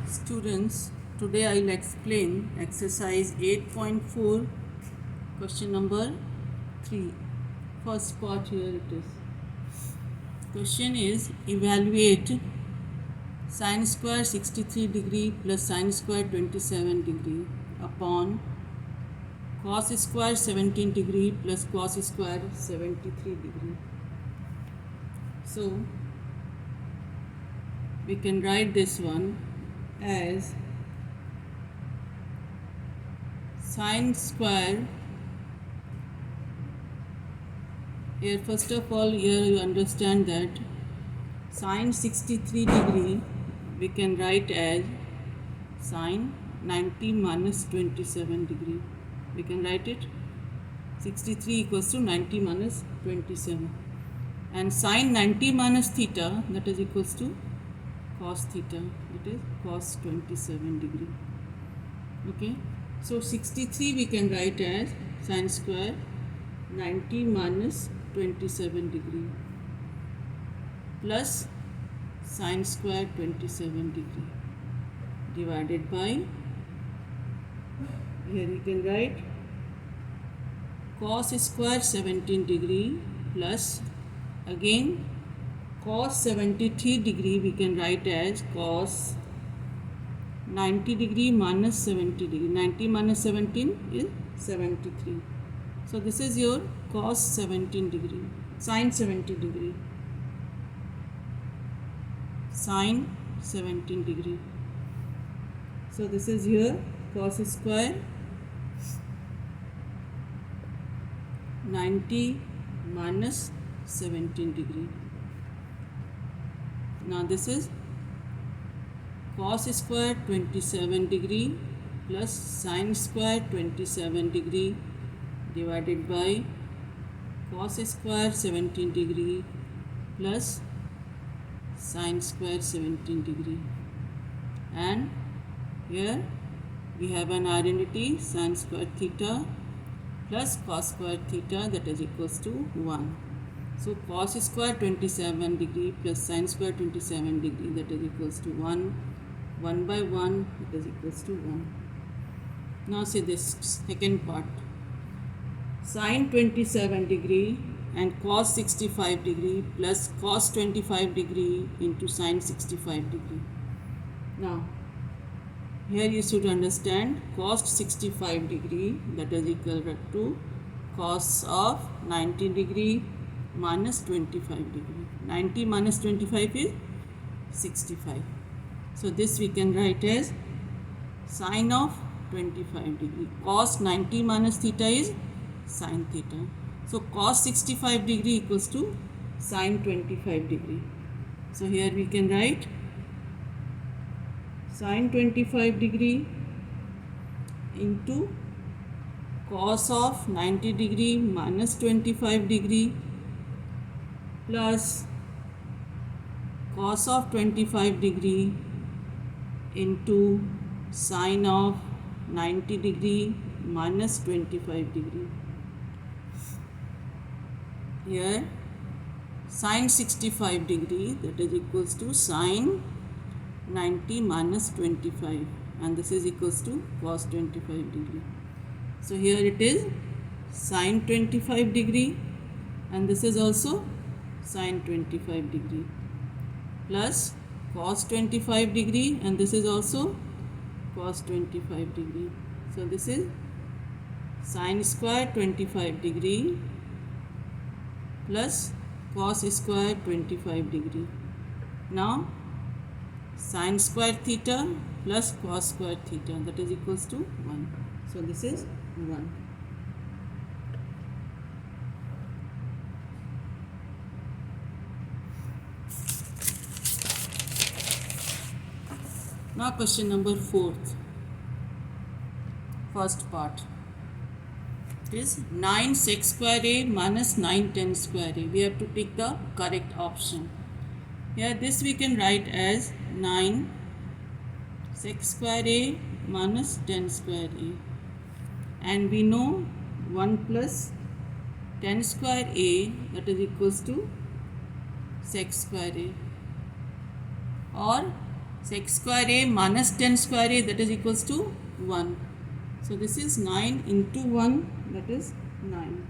Students, today I will explain exercise 8.4, question number 3. First part here it is. Question is, evaluate sin square 63 degree plus sin square 27 degree upon cos square 17 degree plus cos square 73 degree. So, we can write this one as sin square. Here first of all, here you understand that sin 63 degree we can write as sin 90 minus 27 degree. We can write it 63 equals to 90 minus 27, and sin 90 minus theta, that is equals to cos theta, that is cos 27 degree. Okay, so 63 we can write as sin square 90 minus 27 degree plus sin square 27 degree divided by, here you can write cos square 17 degree plus again cos 73 degree we can write as cos 90 degree minus 70 degree. 90 minus 17 is 73. So this is your cos 17 degree, sin 70 degree, sin 17 degree. So this is here cos square 90 minus 17 degree. Now this is cos square 27 degree plus sin square 27 degree divided by cos square 17 degree plus sin square 17 degree, and here we have an identity sin square theta plus cos square theta, that is equals to 1. So cos square 27 degree plus sin square 27 degree, that is equals to 1. 1 by 1, it is equals to 1. Now see this second part. Sin 27 degree and cos 65 degree plus cos 25 degree into sin 65 degree. Now, here you should understand cos 65 degree, that is equal to cos of 90 degree minus 25 degree. 90 minus 25 is 65. So this we can write as sin of 25 degree. Cos 90 minus theta is sin theta. So cos 65 degree equals to sin 25 degree. So here we can write sin 25 degree into cos of 90 degree minus 25 degree plus cos of 25 degree into sin of 90 degree minus 25 degree. Here sin 65 degree, that is equals to sin 90 minus 25, and this is equals to cos 25 degree. So here it is sin 25 degree and this is also sin 25 degree plus cos 25 degree and this is also cos 25 degree. So this is sin square 25 degree plus cos square 25 degree. Now sin square theta plus cos square theta, that is equals to 1. So this is 1. Now question number 4, first part. It is 9 sec square a minus 9 10 square a. We have to pick the correct option. Here this we can write as 9 sec square a minus 10 square a. And we know 1 plus 10 square a, that is equals to sec square a, or sec square a minus 10 square a, that is equals to 1. So this is 9 into 1, that is 9.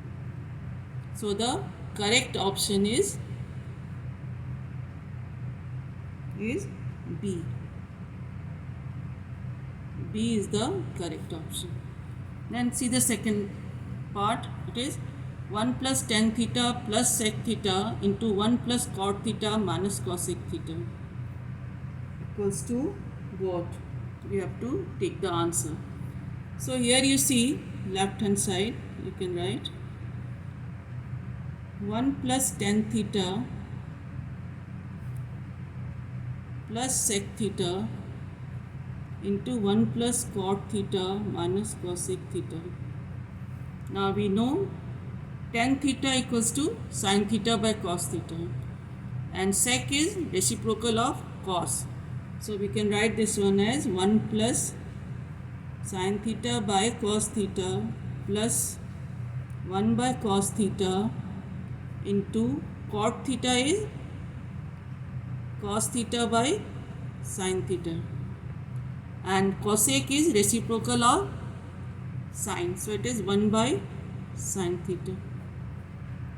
So the correct option is B. B is the correct option. Then see the second part. It is 1 plus tan theta plus sec theta into 1 plus cot theta minus cosec theta equals to what? We have to take the answer. So here you see left hand side, you can write 1 plus tan theta plus sec theta into 1 plus cot theta minus cosec theta. Now we know tan theta equals to sin theta by cos theta, and sec is reciprocal of cos. So we can write this one as 1 plus sin theta by cos theta plus 1 by cos theta into cot theta is cos theta by sin theta, and cosec is reciprocal of sin, so it is 1 by sin theta.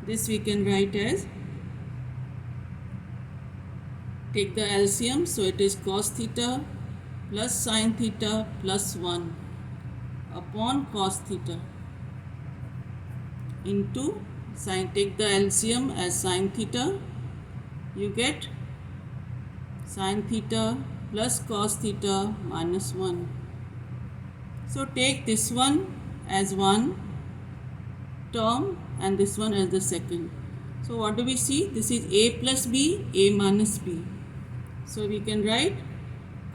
This we can write as, take the LCM, so it is cos theta plus sin theta plus 1 upon cos theta into sin, take the LCM as sin theta, you get sin theta plus cos theta minus 1. So take this one as one term and this one as the second. So what do we see? This is a plus b, a minus b. So we can write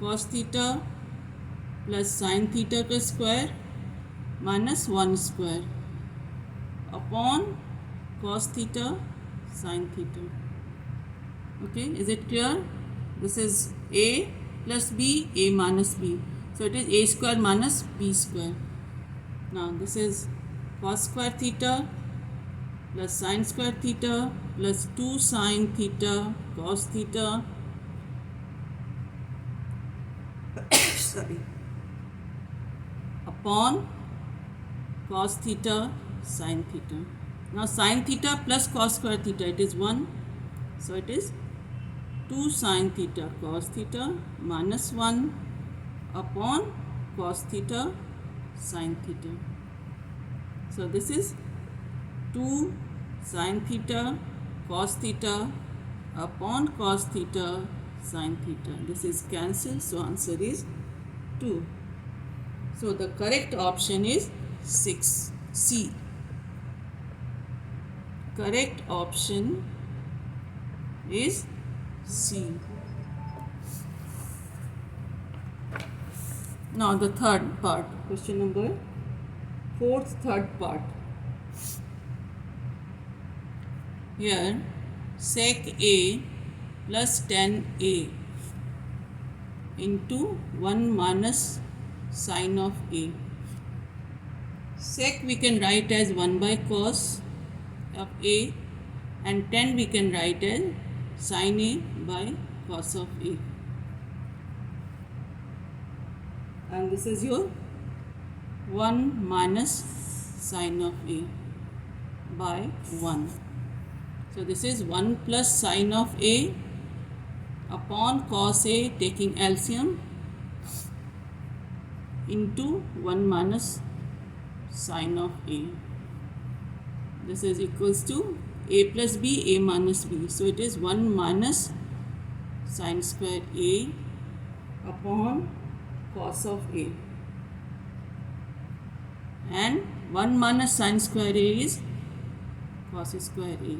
cos theta plus sin theta का square minus 1 square upon cos theta sin theta. Okay, is it clear? This is a plus b, a minus b. So it is a square minus b square. Now this is cos square theta plus sin square theta plus 2 sin theta cos theta sorry, upon cos theta sin theta. Now sin theta plus cos square theta, it is 1. So it is 2 sin theta cos theta minus 1 upon cos theta sin theta. So this is 2 sin theta cos theta upon cos theta sin theta. This is cancelled, so answer is 2. So the correct option is 6, C. Correct option is C. Now the third part, question number 4th, third part. Here sec A plus tan A into 1 minus sin of A. Sec we can write as 1 by cos of A, and tan we can write as sin A by cos of A. And this is your 1 minus sin of A by 1. So this is 1 plus sin of A upon cos A, taking LCM, into 1 minus sin of A. This is equals to A plus B, A minus B. So it is 1 minus sin square A upon cos of A. And 1 minus sin square A is cos square A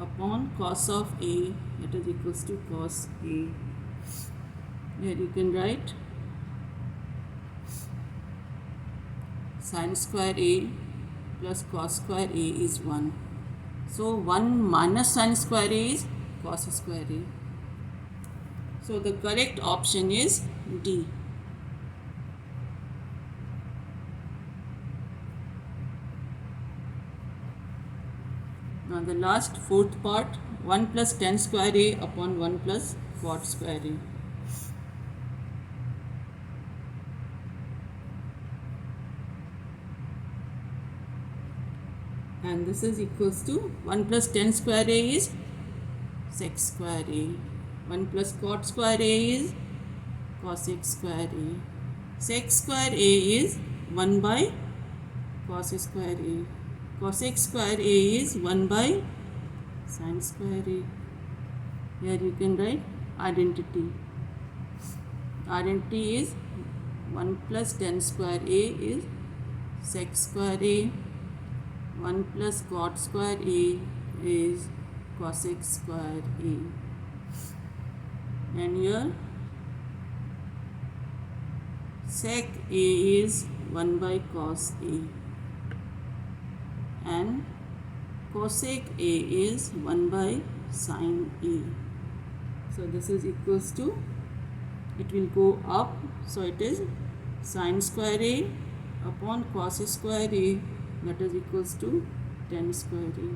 upon cos of A, that is equals to cos A. Here you can write sin square A plus cos square A is 1. So 1 minus sin square A is cos square A. So the correct option is D. Now the last 4th part, 1 plus tan square A upon 1 plus cot square A. and this is equals to 1 plus tan square A is sec square A. 1 plus cot square A is cosec square A. Sec square A is 1 by cos square A. Cosec square A is 1 by sin square A. Here you can write identity. Identity is 1 plus tan square A is sec square A. 1 plus cot square A is cosec square A. And here sec A is 1 by cos A and cosec A is 1 by sin A. So this is equals to, it will go up, so it is sin square A upon cos square A, that is equals to tan square A.